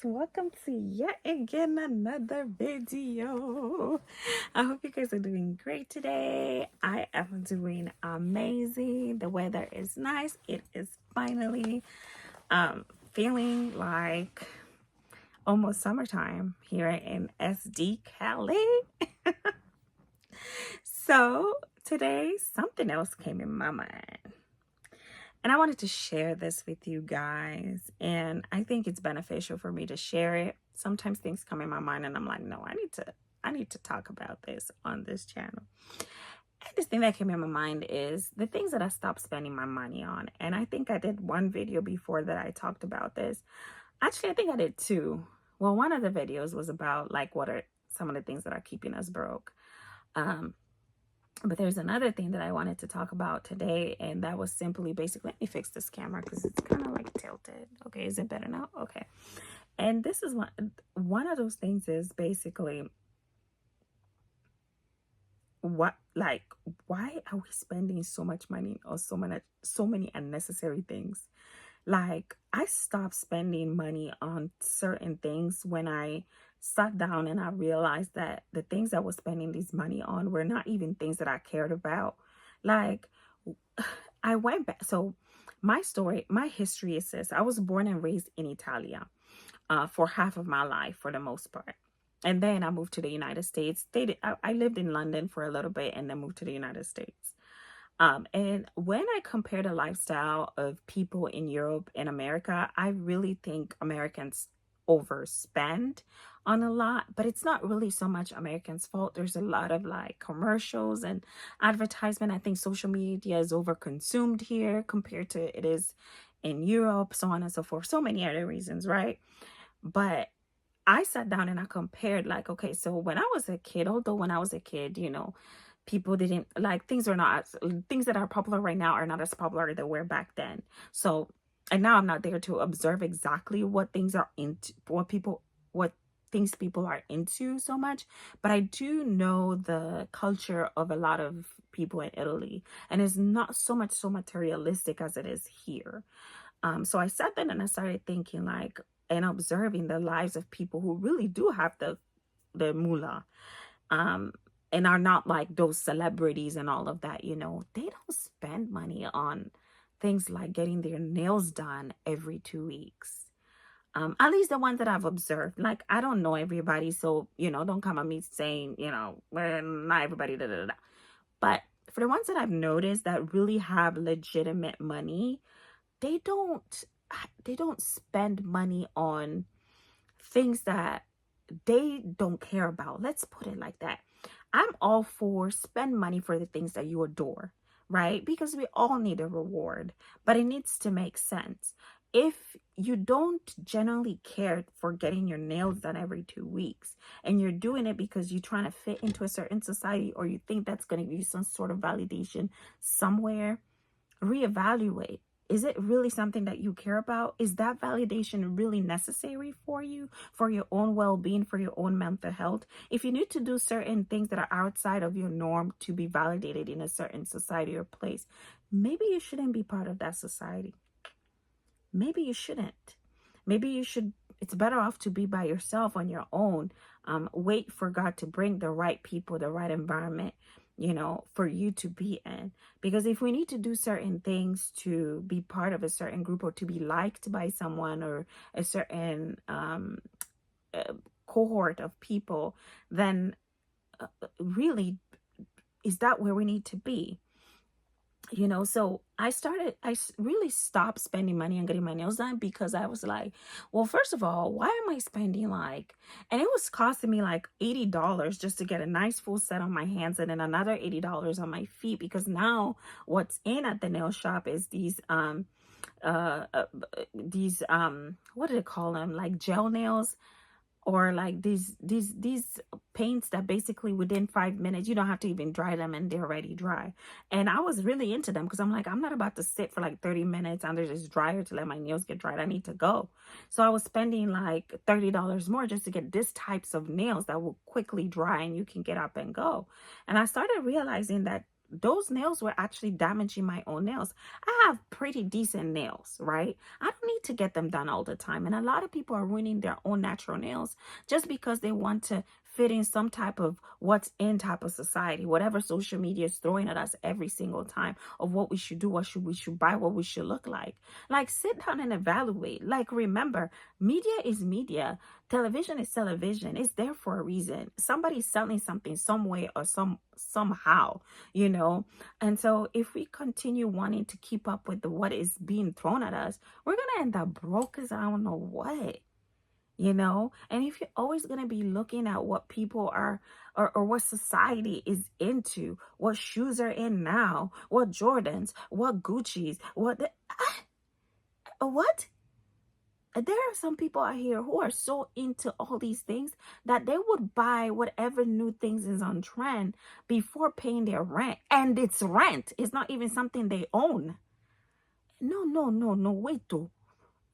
welcome to yet again another video. I hope you guys are doing great today. I am doing amazing. The weather is nice. It is finally feeling like almost summertime here in SD Cali. So today something else came in my mind. And I wanted to share this with you guys. And I think it's beneficial for me to share it. Sometimes things come in my mind and I'm like, no, I need to talk about this on this channel. And this thing that came in my mind is the things that I stopped spending my money on. And I think I did one video before that I talked about this. Actually, I think I did two. Well, one of the videos was about like what are some of the things that are keeping us broke. But there's another thing that I wanted to talk about today, and that was simply basically, let me fix this camera because it's kind of like tilted. Okay, is it better now? Okay. And this is one of those things is basically why are we spending so much money on so many unnecessary things? Like, I stopped spending money on certain things when I sat down and I realized that the things I was spending this money on were not even things that I cared about. Like, I went back. So my story, my history is this. I was born and raised in Italia for half of my life, for the most part. And then I moved to the United States. I lived in London for a little bit and then moved to the United States. And when I compare the lifestyle of people in Europe and America, I really think Americans overspend on a lot, but it's not really so much Americans' fault. There's a lot of like commercials and advertisement. I think social media is overconsumed here compared to it is in Europe, so on and so forth. So many other reasons, right? But I sat down and I compared, like, okay, so when I was a kid, although when I was a kid, people didn't like things things that are popular right now are not as popular as they were back then. So, and now I'm not there to observe exactly what things are into, what things people are into so much, but I do know the culture of a lot of people in Italy, and it's not so much so materialistic as it is here. So I sat there and I started thinking like, and observing the lives of people who really do have the moolah. Um, and are not like those celebrities and all of that, they don't spend money on things like getting their nails done every 2 weeks. At least the ones that I've observed. Like, I don't know everybody, so, don't come at me saying, well, not everybody, da, da, da, da. But for the ones that I've noticed that really have legitimate money, they don't spend money on things that they don't care about. Let's put it like that. I'm all for spend money for the things that you adore, right? Because we all need a reward, but it needs to make sense. If you don't generally care for getting your nails done every 2 weeks and you're doing it because you're trying to fit into a certain society or you think that's going to give you some sort of validation somewhere, reevaluate. Is it really something that you care about? Is that validation really necessary for you, for your own well-being, for your own mental health? If you need to do certain things that are outside of your norm to be validated in a certain society or place, maybe you shouldn't be part of that society. Maybe you shouldn't. Maybe you should. It's better off to be by yourself on your own. Wait for God to bring the right people, the right environment, for you to be in. Because if we need to do certain things to be part of a certain group or to be liked by someone or a certain cohort of people, then really, is that where we need to be? So I really stopped spending money on getting my nails done because I was like, well, first of all, why am I spending and it was costing me like $80 just to get a nice full set on my hands and then another $80 on my feet, because now what's in at the nail shop is these what do they call them? Like gel nails, or like these paints that basically within 5 minutes you don't have to even dry them and they're already dry. And I was really into them because I'm like, I'm not about to sit for like 30 minutes under this dryer to let my nails get dried. I need to go. So I was spending like $30 more just to get this types of nails that will quickly dry and you can get up and go. And I started realizing that those nails were actually damaging my own nails. I have pretty decent nails, right? I don't need to get them done all the time. And a lot of people are ruining their own natural nails just because they want to fit in some type of what's in type of society, whatever social media is throwing at us every single time of what we should do, what should we should buy, what we should look like. Like, sit down and evaluate. Like, remember, media is media. Television is television. It's there for a reason. Somebody's selling something some way or somehow, you know. And so if we continue wanting to keep up with what is being thrown at us, we're gonna end up broke as I don't know what, you know. And if you're always going to be looking at what people are, or what society is into, what shoes are in now, what Jordans, what Gucci's, what, there are some people out here who are so into all these things that they would buy whatever new things is on trend before paying their rent. And it's rent. It's not even something they own. No, wait though.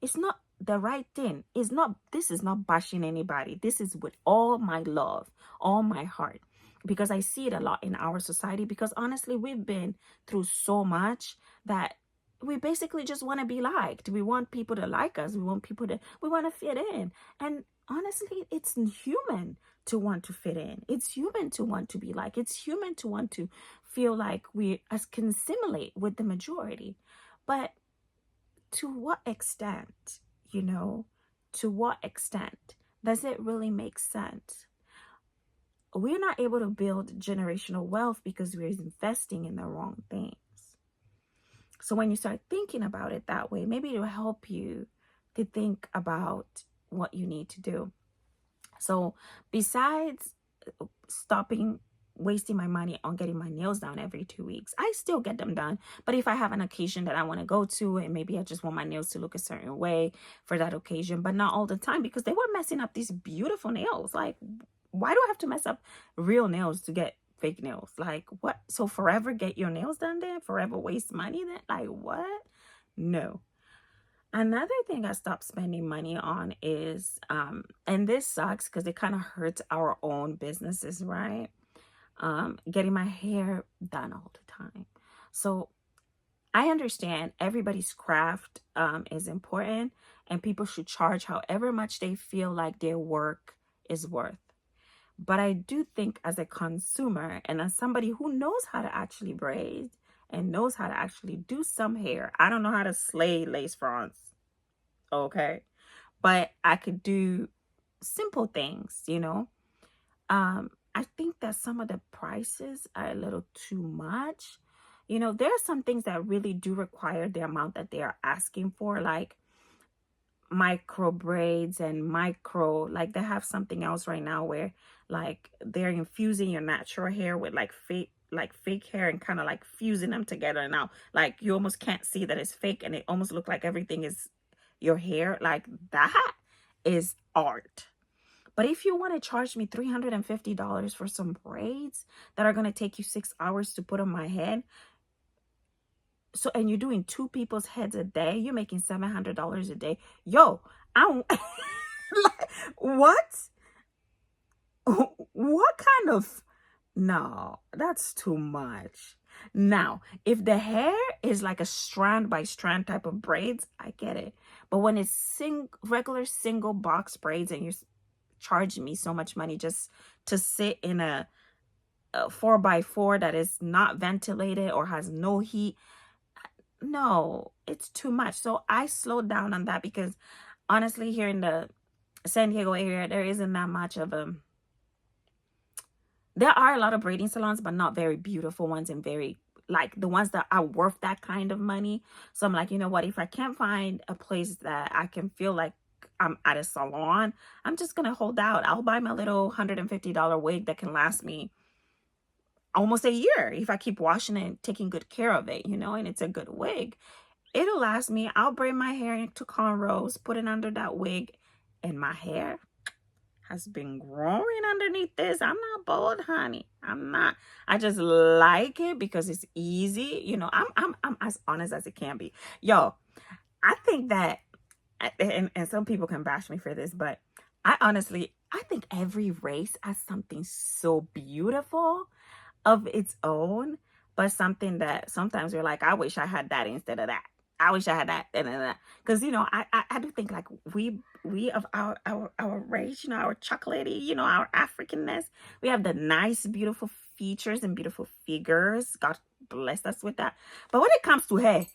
It's not the right thing. It's not, this is not bashing anybody. This is with all my love, all my heart, because I see it a lot in our society, because honestly, we've been through so much that we basically just want to be liked. We want people to like us. We want to fit in. And honestly, it's human to want to fit in. It's human to want to be liked. It's human to want to feel like we can assimilate with the majority. But to what extent, you know, to what extent does it really make sense? We're not able to build generational wealth because we're investing in the wrong things. So when you start thinking about it that way, maybe it'll help you to think about what you need to do. So besides stopping wasting my money on getting my nails done every 2 weeks, I still get them done. But if I have an occasion that I want to go to, and maybe I just want my nails to look a certain way for that occasion, but not all the time, because they were messing up these beautiful nails. Like, why do I have to mess up real nails to get fake nails? Like, what? So forever get your nails done then? Forever waste money then? Like, what? No. Another thing I stopped spending money on is, and this sucks because it kind of hurts our own businesses, right? Getting my hair done all the time. So I understand everybody's craft is important, and people should charge however much they feel like their work is worth. But I do think, as a consumer and as somebody who knows how to actually braid and knows how to actually do some hair, I don't know how to slay lace fronts, okay? But I could do simple things, you know? I think that some of the prices are a little too much. You know, there are some things that really do require the amount that they are asking for, like micro braids and like they have something else right now where like they're infusing your natural hair with like fake hair and kind of like fusing them together. Now, like, you almost can't see that it's fake, and it almost looks like everything is your hair. Like, that is art. But if you want to charge me $350 for some braids that are going to take you 6 hours to put on my head, so, and you're doing 2 people's heads a day, you're making $700 a day. Yo, I don't, like, what? What kind of, no, that's too much. Now, if the hair is like a strand by strand type of braids, I get it. But when it's regular single box braids, and you're charging me so much money just to sit in a 4x4 that is not ventilated or has no heat, no, it's too much. So I slowed down on that, because honestly, here in the San Diego area, there isn't that much of a, there are a lot of braiding salons, but not very beautiful ones, and very, like, the ones that are worth that kind of money. So I'm like, you know what, if I can't find a place that I can feel like I'm at a salon, I'm just gonna hold out. I'll buy my little $150 wig that can last me almost a year if I keep washing it and taking good care of it, you know, and it's a good wig. It'll last me. I'll braid my hair into cornrows, put it under that wig, and my hair has been growing underneath this. I'm not bold, honey. I'm not. I just like it because it's easy. You know, I'm as honest as it can be. Yo, I think that, and some people can bash me for this, but I think every race has something so beautiful of its own but something that sometimes you're like, I wish I had that instead of that. I wish I had that and that. Because I do think like we of our race, our chocolatey, our Africanness, we have the nice, beautiful features and beautiful figures. God bless us with that. But when it comes to hair,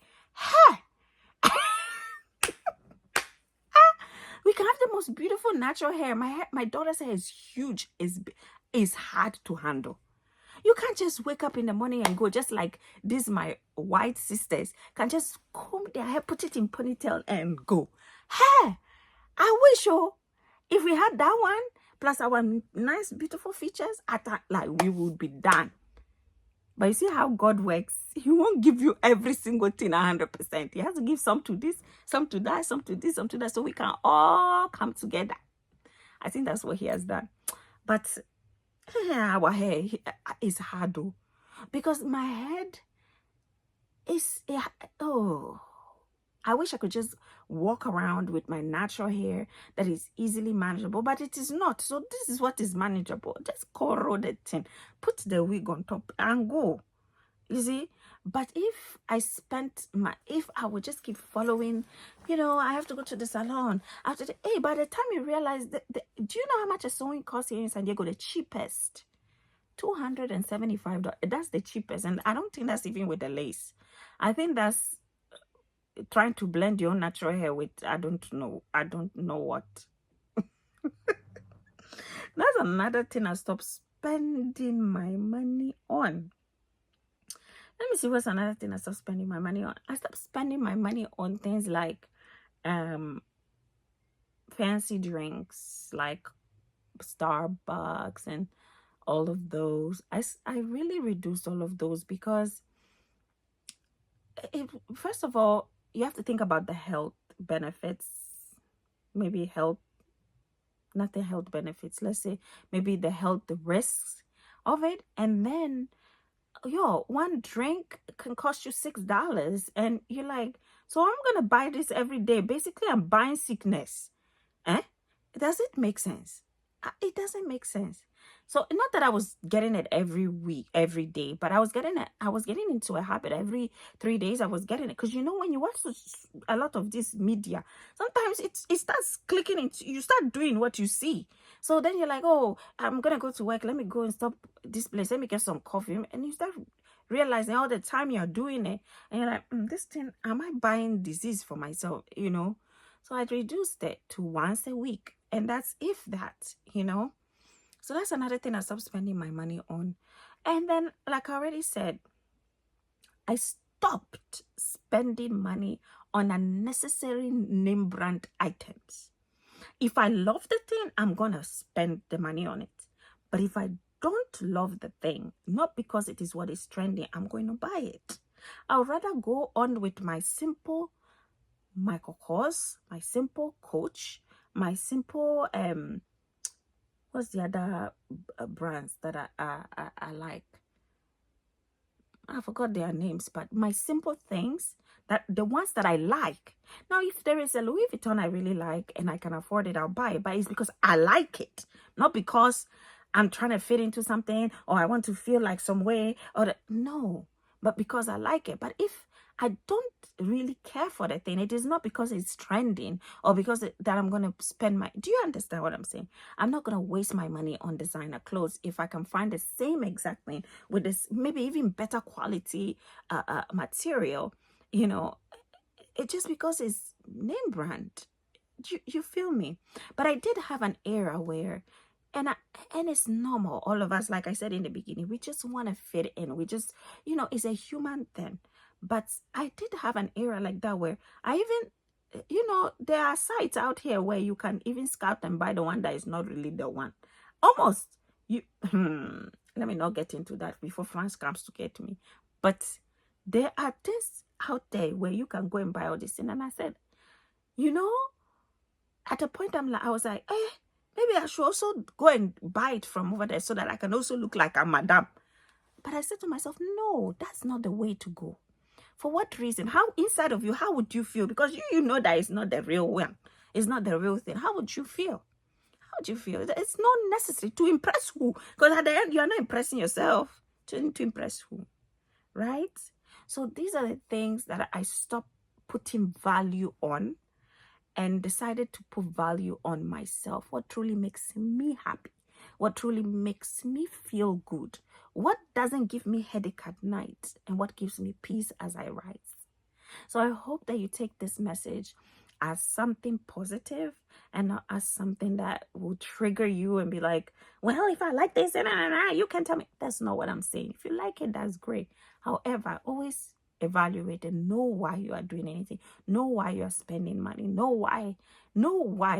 we can have the most beautiful natural hair. My daughter's hair is huge, is hard to handle. You can't just wake up in the morning and go, just like these my white sisters can just comb their hair, put it in ponytail and go. Hey, I wish if we had that one plus our nice beautiful features, I thought like we would be done. But you see how God works. He won't give you every single thing 100%. He has to give some to this, some to that, some to this, some to that, so we can all come together. I think that's what he has done. But our hair is hard though, because my head is, I wish I could just walk around with my natural hair that is easily manageable, but it is not. So this is what is manageable. Just corroll the thing, put the wig on top and go. You see? But if I would just keep following, I have to go to the salon after by the time you realize that, do you know how much a sewing costs here in San Diego? The cheapest, $275. That's the cheapest, and I don't think that's even with the lace. I think that's trying to blend your natural hair with I don't know what. That's another thing I stopped spending my money on. Let me see what's another thing I stopped spending my money on. I stopped spending my money on things like fancy drinks like Starbucks and all of those. I really reduced all of those because first of all, you have to think about the health benefits. Maybe not the health benefits. Let's say maybe the health risks of it. And then, one drink can cost you $6. And you're like, so I'm going to buy this every day. Basically, I'm buying sickness. Does it make sense? It doesn't make sense. So not that I was getting it every week, every day, but I was getting into a habit every 3 days. I was getting it because when you watch a lot of this media, sometimes it starts clicking into you, start doing what you see. So then you're like, oh, I'm gonna go to work. Let me go and stop this place. Let me get some coffee, and you start realizing all the time you're doing it, and you're like, this thing, am I buying disease for myself? So I reduced it to once a week, and that's if that. So that's another thing I stopped spending my money on. And then, like I already said, I stopped spending money on unnecessary name brand items. If I love the thing, I'm going to spend the money on it. But if I don't love the thing, not because it is what is trending, I'm going to buy it. I'd rather go on with my simple Michael Kors, my simple Coach, my simple what's the other brands that I like? I forgot their names, but my simple things, that the ones that I like. Now, if there is a Louis Vuitton I really like and I can afford it, I'll buy it. But it's because I like it, not because I'm trying to fit into something or I want to feel like some way no, but because I like it. But if I don't really care for the thing, it is not because it's trending or because that I'm going to spend do you understand what I'm saying? I'm not going to waste my money on designer clothes if I can find the same exact thing with this, maybe even better quality material, it just because it's name brand. You feel me? But I did have an era where, and it's normal. All of us, like I said in the beginning, we just want to fit in. We just, it's a human thing. But I did have an era like that where I even, there are sites out here where you can even scout and buy the one that is not really the one. Almost. Let me not get into that before France comes to get me. But there are things out there where you can go and buy all this thing. And I said, at a point I was like, maybe I should also go and buy it from over there so that I can also look like a madam. But I said to myself, no, that's not the way to go. For what reason? How inside of you, how would you feel? Because you know that it's not the real one. It's not the real thing. How would you feel? How would you feel? It's not necessary to impress who? Because at the end, you're not impressing yourself. To impress who? right? So these are the things that I stopped putting value on and decided to put value on myself. What truly makes me happy? What truly makes me feel good? What doesn't give me headache at night? And what gives me peace as I rise? So I hope that you take this message as something positive and not as something that will trigger you and be like, well, if I like this, you can tell me. That's not what I'm saying. If you like it, that's great. However, always evaluate and know why you are doing anything. Know why you are spending money. Know why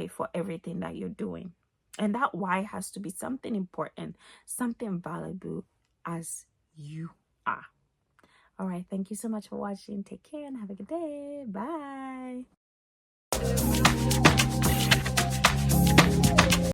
for everything that you're doing. And that why has to be something important, something valuable as you are. All right. Thank you so much for watching. Take care and have a good day. Bye.